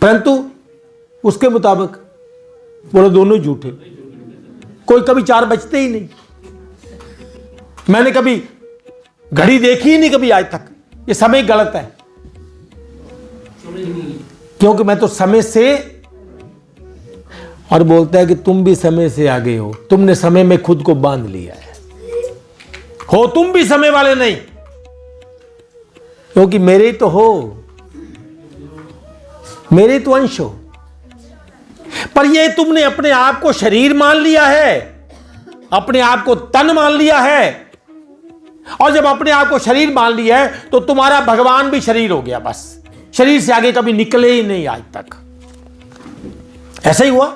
परंतु उसके मुताबिक बोलो दोनों झूठे। कोई कभी 4 बजते ही नहीं। मैंने कभी घड़ी देखी ही नहीं कभी आज तक। ये समय गलत है, क्योंकि मैं तो समय से, और बोलता है कि तुम भी समय से आगे हो, तुमने समय में खुद को बांध लिया है, हो तुम भी समय वाले नहीं, क्योंकि मेरे ही तो हो, मेरे तो अंश हो। पर ये तुमने अपने आप को शरीर मान लिया है, अपने आप को तन मान लिया है, और जब अपने आप को शरीर मान लिया है तो तुम्हारा भगवान भी शरीर हो गया। बस शरीर से आगे कभी निकले ही नहीं आज तक। ऐसा ही हुआ,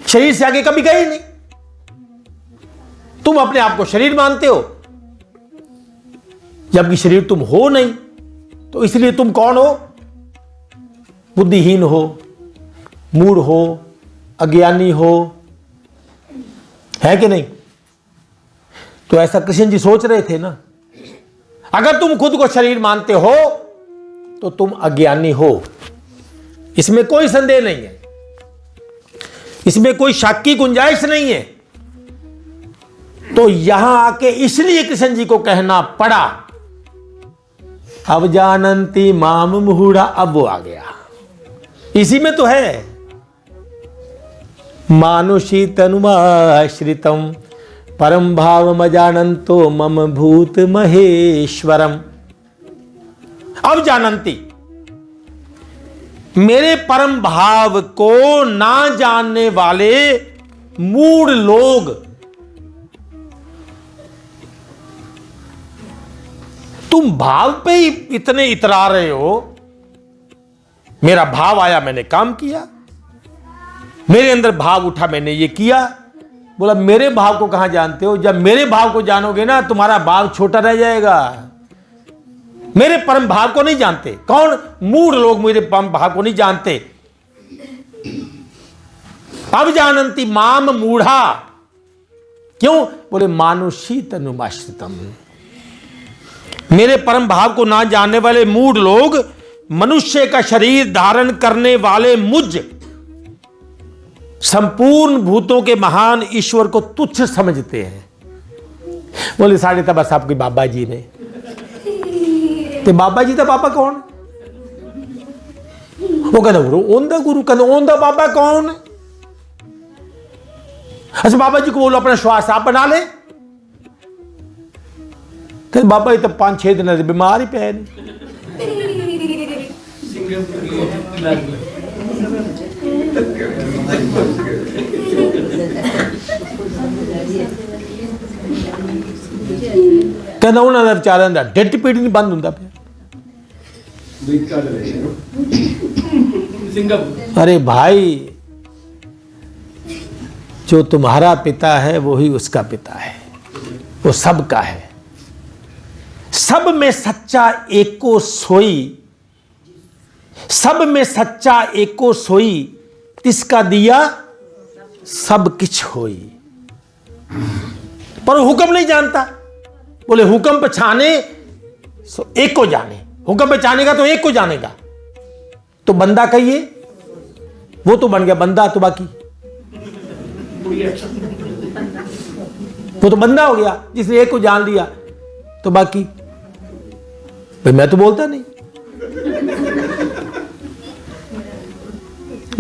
शरीर से आगे कभी गए ही नहीं। तुम अपने आप को शरीर मानते हो, जबकि शरीर तुम हो नहीं। तो इसलिए तुम कौन हो? बुद्धिहीन हो, मूढ़ हो, अज्ञानी हो, है कि नहीं? तो ऐसा कृष्ण जी सोच रहे थे ना। अगर तुम खुद को शरीर मानते हो तो तुम अज्ञानी हो, इसमें कोई संदेह नहीं है, इसमें कोई शक की गुंजाइश नहीं है। तो यहां आके इसलिए कृष्ण जी को कहना पड़ा, अब जानन्ति माम मुहुड़ा। अब वो आ गया, इसी में तो है, मानुषी तनुमाश्रितम परम भाव मजानंतो मम भूत महेश्वरम। अब जानन्ति, मेरे परम भाव को ना जानने वाले मूढ़ लोग, तुम भाव पे ही इतने इतरा रहे हो। मेरा भाव आया, मैंने काम किया, मेरे अंदर भाव उठा, मैंने ये किया। बोला मेरे भाव को कहां जानते हो? जब मेरे भाव को जानोगे ना, तुम्हारा भाव छोटा रह जाएगा। मेरे परम भाव को नहीं जानते। कौन? मूढ़ लोग मेरे परम भाव को नहीं जानते। अब जानन्ति माम मूढ़ा। क्यों? बोले मानुषी तनुमाश्रितम, मेरे परम भाव को ना जानने वाले मूढ़ लोग मनुष्य का शरीर धारण करने वाले मुझ संपूर्ण भूतों के महान ईश्वर को तुच्छ समझते हैं। बोले साढ़े तब बस आपके बाबा जी ने, तो बाबा जी था, बाबा कौन? वो कहना ओंदा गुरु, कहना ओंदा बाबा कौन? अच्छा बाबा जी को बोलो अपना श्वास आप बना ले। कहते बाबा जी तो 5-6 दिन बीमार ही पे नहीं। कहना उन्होंने बेचारियों का ढिड पीड़ नहीं बंद होता। अरे भाई, जो तुम्हारा पिता है वही उसका पिता है, वो सबका है। सब में सच्चा एको सोई, सब में सच्चा एको सोई, तिसका दिया सब किछ होई। पर हुक्म नहीं जानता। बोले हुक्म पछाने सो एक को जाने, हुक्म पहचानेगा तो एक को जानेगा। तो बंदा कहिए, वो तो बन गया बंदा, तो बाकी वो तो बंदा हो गया जिसने एक को जान लिया। तो बाकी भाई मैं तो बोलता नहीं।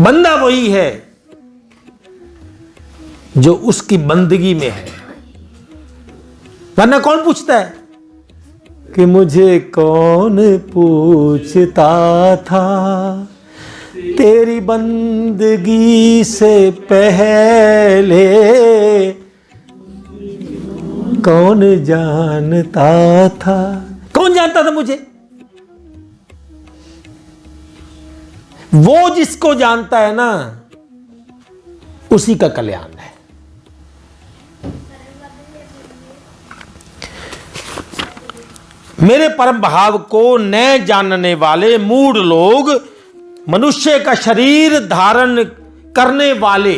बंदा वही है जो उसकी बंदगी में है, वरना कौन पूछता है कि मुझे कौन पूछता था तेरी बंदगी से पहले, कौन जानता था? कौन जानता था मुझे? वो जिसको जानता है ना, उसी का कल्याण है। मेरे परम भाव को न जानने वाले मूढ़ लोग मनुष्य का शरीर धारण करने वाले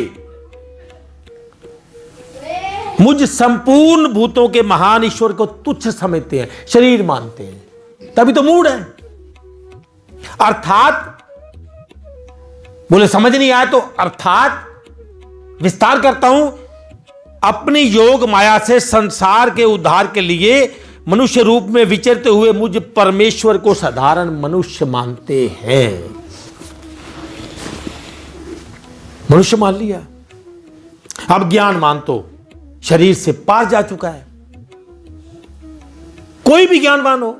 मुझ संपूर्ण भूतों के महान ईश्वर को तुच्छ समझते हैं, शरीर मानते हैं, तभी तो मूढ़ है। अर्थात, बोले समझ नहीं आया तो अर्थात विस्तार करता हूं, अपनी योग माया से संसार के उद्धार के लिए मनुष्य रूप में विचरते हुए मुझ परमेश्वर को साधारण मनुष्य मानते हैं। मनुष्य मान लिया, अब ज्ञानवान तो शरीर से पार जा चुका है। कोई भी ज्ञानवान हो,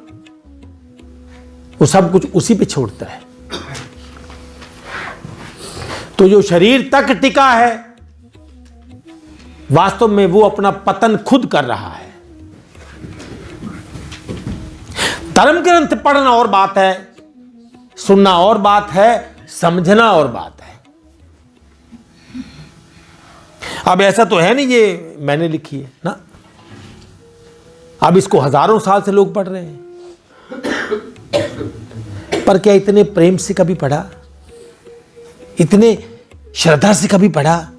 वो सब कुछ उसी पे छोड़ता है। तो जो शरीर तक टिका है, वास्तव में वो अपना पतन खुद कर रहा है। धर्म ग्रंथ पढ़ना और बात है, सुनना और बात है, समझना और बात है। अब ऐसा तो है नहीं ये मैंने लिखी है ना, अब इसको हजारों साल से लोग पढ़ रहे हैं। पर क्या इतने प्रेम से कभी पढ़ा, इतने श्रद्धा से कभी पढ़ा,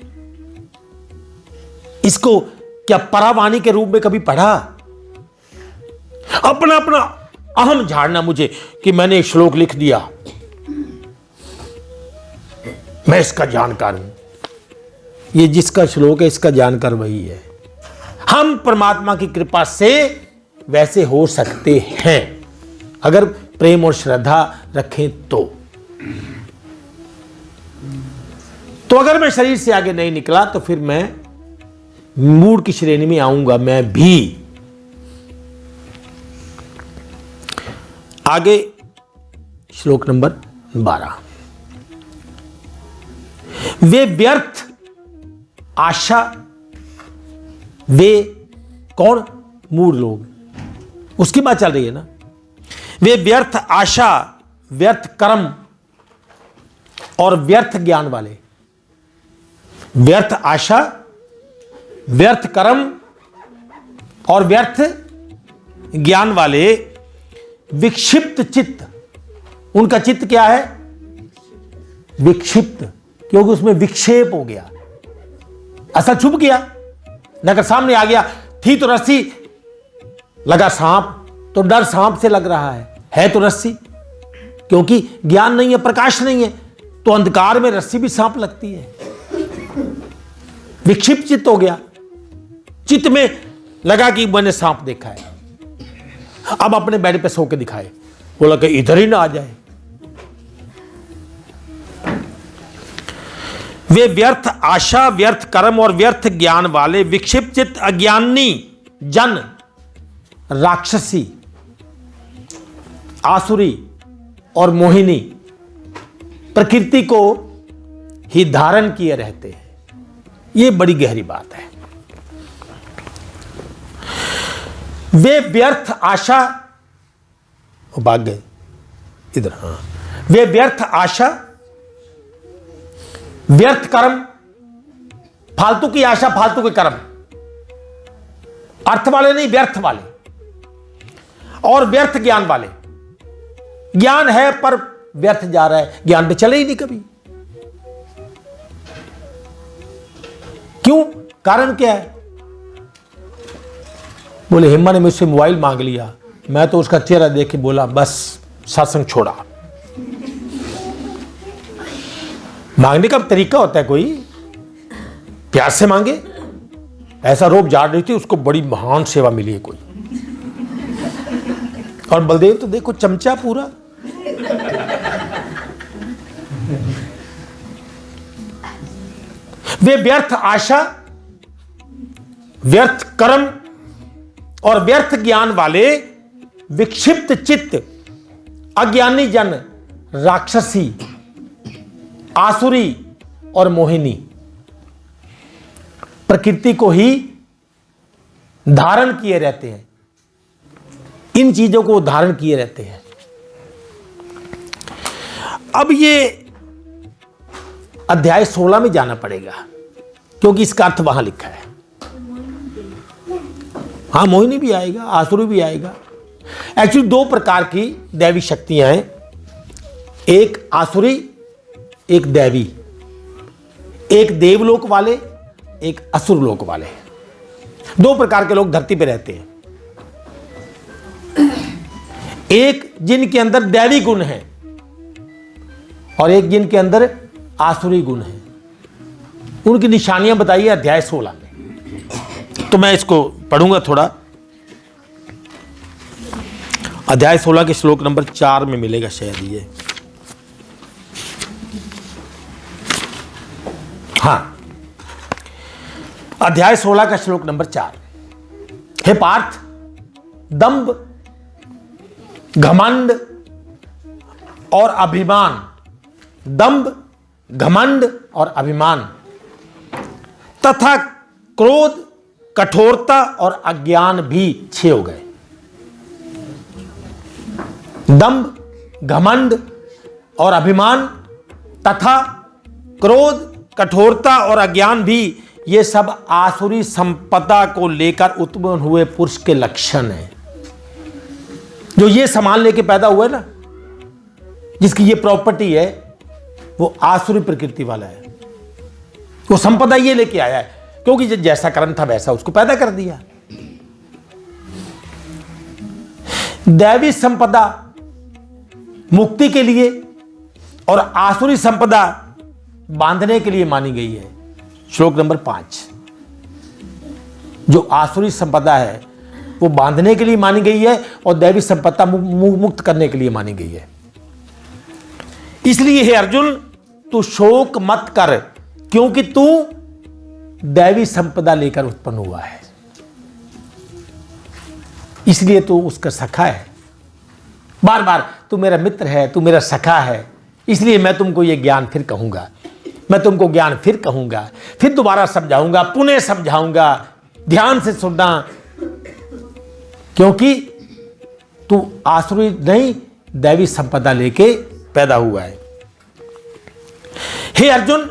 इसको क्या परावाणी के रूप में कभी पढ़ा? अपना अपना अहम झाड़ना मुझे कि मैंने एक श्लोक लिख दिया, मैं इसका जानकार हूं। ये जिसका श्लोक है इसका जानकार वही है। हम परमात्मा की कृपा से वैसे हो सकते हैं अगर प्रेम और श्रद्धा रखें तो अगर मैं शरीर से आगे नहीं निकला तो फिर मैं मूड की श्रेणी में आऊंगा मैं भी। आगे श्लोक नंबर 12, वे व्यर्थ आशा, वे कौन? मूढ़ लोग, उसकी बात चल रही है ना। वे व्यर्थ आशा, व्यर्थ कर्म और व्यर्थ ज्ञान वाले, व्यर्थ आशा, व्यर्थ कर्म और व्यर्थ ज्ञान वाले विक्षिप्त चित्त। उनका चित्त क्या है? विक्षिप्त, क्योंकि उसमें विक्षेप हो गया, असल छुप गया। नगर सामने आ गया, थी तो रस्सी, लगा सांप तो डर सांप से लग रहा है तो रस्सी, क्योंकि ज्ञान नहीं है, प्रकाश नहीं है, तो अंधकार में रस्सी भी सांप लगती है। विक्षिप्त चित्त हो गया, चित्त में लगा कि मैंने सांप देखा है, अब अपने बेड पे सो के दिखाए, बोला कि इधर ही ना आ जाए। वे व्यर्थ आशा, व्यर्थ कर्म और व्यर्थ ज्ञान वाले विक्षिप्त चित्त अज्ञानी जन राक्षसी, आसुरी और मोहिनी प्रकृति को ही धारण किए रहते हैं। यह बड़ी गहरी बात है। वे व्यर्थ आशा, भाग गए इधर, हाँ, वे व्यर्थ आशा, व्यर्थ कर्म, फालतू की आशा, फालतू के कर्म, अर्थ वाले नहीं, व्यर्थ वाले, और व्यर्थ ज्ञान वाले। ज्ञान है पर व्यर्थ जा रहा है, ज्ञान पे चले ही नहीं कभी। क्यों? कारण क्या है? बोले हिम्मा ने मुझसे मोबाइल मांग लिया, मैं तो उसका चेहरा देख के बोला बस सत्संग छोड़ा। मांगने का तरीका होता है, कोई प्यार से मांगे। ऐसा रोब झाड़ रही थी, उसको बड़ी महान सेवा मिली है कोई। और बलदेव तो देखो चमचा पूरा। वे व्यर्थ आशा, व्यर्थ कर्म और व्यर्थ ज्ञान वाले विक्षिप्त चित्त अज्ञानी जन राक्षसी, आसुरी और मोहिनी प्रकृति को ही धारण किए रहते हैं। इन चीजों को धारण किए रहते हैं। अब ये अध्याय 16 में जाना पड़ेगा, क्योंकि इसका अर्थ वहां लिखा है। हाँ, मोहिनी भी आएगा, आसुरी भी आएगा। एक्चुअली दो प्रकार की दैवी शक्तियां हैं, एक आसुरी, एक दैवी। एक देवलोक वाले, एक असुर लोक वाले। दो प्रकार के लोग धरती पे रहते हैं। एक जिनके अंदर दैवी गुण है, और एक जिनके अंदर आसुरी गुण है। उनकी निशानियां बताइए अध्याय 16 में। तो मैं इसको पढ़ूंगा थोड़ा। अध्याय 16 के श्लोक नंबर 4 में मिलेगा शायद ये। हाँ, अध्याय 16 का श्लोक नंबर 4। हे पार्थ, दंभ, घमंड और अभिमान, दंभ, घमंड और अभिमान तथा क्रोध, कठोरता और अज्ञान भी 6 हो गए। दंभ, घमंड और अभिमान तथा क्रोध, कठोरता और अज्ञान भी, ये सब आसुरी संपदा को लेकर उत्पन्न हुए पुरुष के लक्षण हैं। जो ये सामान लेके पैदा हुआ है ना, जिसकी ये प्रॉपर्टी है, वो आसुरी प्रकृति वाला है। वो संपदा ये लेके आया है, क्योंकि जैसा कर्म था वैसा उसको पैदा कर दिया। दैवी संपदा मुक्ति के लिए और आसुरी संपदा बांधने के लिए मानी गई है। श्लोक नंबर 5। जो आसुरी संपदा है वो बांधने के लिए मानी गई है और दैवी संपदा मुक्त करने के लिए मानी गई है। इसलिए हे अर्जुन, तू शोक मत कर, क्योंकि तू दैवी संपदा लेकर उत्पन्न हुआ है। इसलिए तू उसका सखा है। बार बार तू मेरा मित्र है, तू मेरा सखा है, इसलिए मैं तुमको ये ज्ञान फिर कहूंगा, मैं तुमको ज्ञान फिर कहूंगा, फिर दोबारा समझाऊंगा, पुनः समझाऊंगा। ध्यान से सुनना, क्योंकि तू आसुरी नहीं, दैवी संपदा लेके पैदा हुआ है। हे अर्जुन,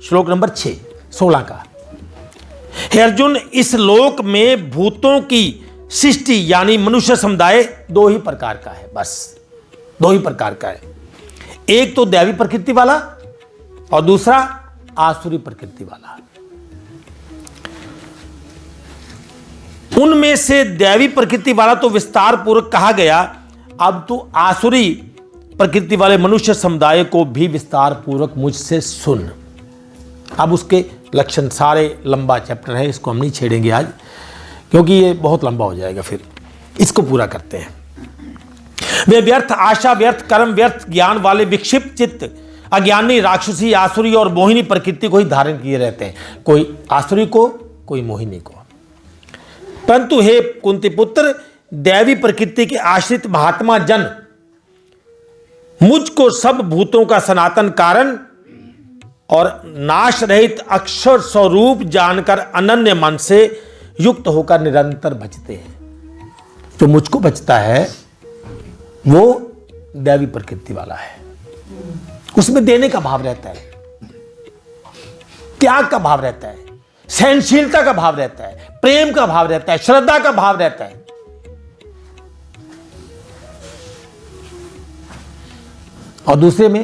श्लोक नंबर 16 का। हे अर्जुन, इस लोक में भूतों की सृष्टि यानी मनुष्य समुदाय 2 ही प्रकार का है, बस 2 ही प्रकार का है। एक तो दैवी प्रकृति वाला और दूसरा आसुरी प्रकृति वाला। उनमें से दैवी प्रकृति वाला तो विस्तार पूर्वक कहा गया, अब तो आसुरी प्रकृति वाले मनुष्य समुदाय को भी विस्तार पूर्वक मुझसे सुन। अब उसके लक्षण सारे लंबा चैप्टर है, इसको हम नहीं छेड़ेंगे आज, क्योंकि ये बहुत लंबा हो जाएगा। फिर इसको पूरा करते हैं। वे व्यर्थ आशा, व्यर्थ कर्म, व्यर्थ ज्ञान वाले विक्षिप्त चित्त, अज्ञानी, राक्षसी, आसुरी और मोहिनी प्रकृति को ही धारण किए रहते हैं, कोई आसुरी को, कोई मोहिनी को। परंतु हे कुंती पुत्र, दैवी प्रकृति के आश्रित महात्मा जन मुझको सब भूतों का सनातन कारण और नाश रहित अक्षर स्वरूप जानकर अनन्य मन से युक्त होकर निरंतर भजते हैं। जो मुझको भजता है वो दैवी प्रकृति वाला है। उसमें देने का भाव रहता है, त्याग का भाव रहता है, सहनशीलता का भाव रहता है, प्रेम का भाव रहता है, श्रद्धा का भाव रहता है। और दूसरे में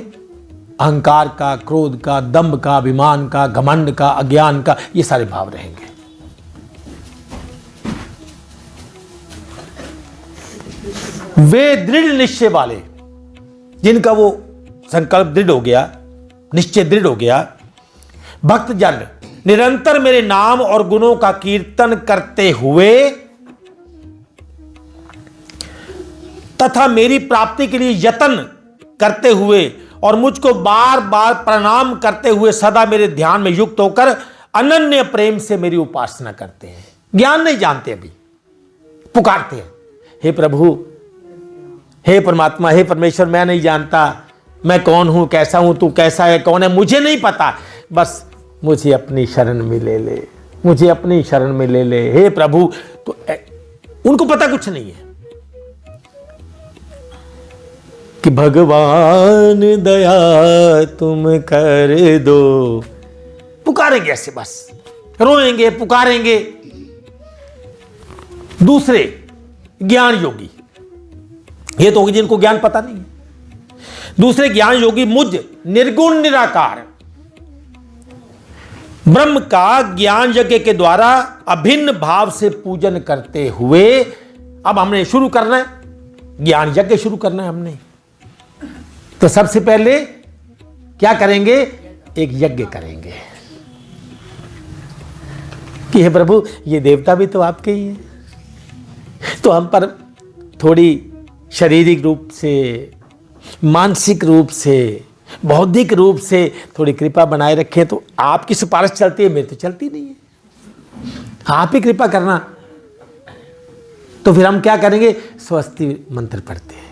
अहंकार का, क्रोध का, दंभ का, अभिमान का, घमंड का, अज्ञान का, ये सारे भाव रहेंगे। वे दृढ़ निश्चय वाले, जिनका वो संकल्प दृढ़ हो गया, निश्चय दृढ़ हो गया, भक्तजन निरंतर मेरे नाम और गुणों का कीर्तन करते हुए तथा मेरी प्राप्ति के लिए यत्न करते हुए और मुझको बार बार प्रणाम करते हुए सदा मेरे ध्यान में युक्त होकर अनन्य प्रेम से मेरी उपासना करते हैं। ज्ञान नहीं जानते, अभी पुकारते हैं, हे प्रभु, हे परमात्मा, हे परमेश्वर, मैं नहीं जानता मैं कौन हूं, कैसा हूं, तू कैसा है, कौन है, मुझे नहीं पता, बस मुझे अपनी शरण में ले ले, मुझे अपनी शरण में ले ले, हे प्रभु। तो उनको पता कुछ नहीं है कि भगवान दया तुम कर दो। पुकारेंगे ऐसे, बस रोएंगे, पुकारेंगे। दूसरे ज्ञान योगी, ये तो होगी जिनको ज्ञान पता नहीं है। दूसरे ज्ञान योगी मुझ निर्गुण निराकार ब्रह्म का ज्ञान यज्ञ के द्वारा अभिन्न भाव से पूजन करते हुए, अब हमने शुरू करना है, ज्ञान यज्ञ शुरू करना है हमने। तो सबसे पहले क्या करेंगे? एक यज्ञ करेंगे कि हे प्रभु, ये देवता भी तो आपके ही हैं, तो हम पर थोड़ी शारीरिक रूप से, मानसिक रूप से, बौद्धिक रूप से थोड़ी कृपा बनाए रखें। तो आपकी सिफारिश चलती है, मेरी तो चलती नहीं है, आप ही कृपा करना। तो फिर हम क्या करेंगे? स्वस्ति मंत्र पढ़ते हैं,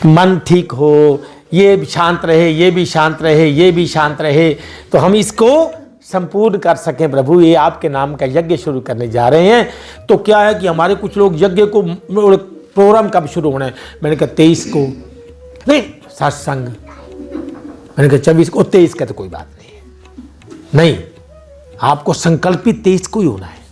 मन ठीक हो, ये भी शांत रहे, ये भी शांत रहे, ये भी शांत रहे, तो हम इसको संपूर्ण कर सकें। प्रभु, ये आपके नाम का यज्ञ शुरू करने जा रहे हैं। तो क्या है कि हमारे कुछ लोग यज्ञ को, प्रोग्राम कब शुरू होना है? मैंने कहा 23 को, नहीं सत्संग, मैंने कहा 24 को, 23 का तो कोई बात नहीं है। नहीं, आपको संकल्पित 23 को ही होना है।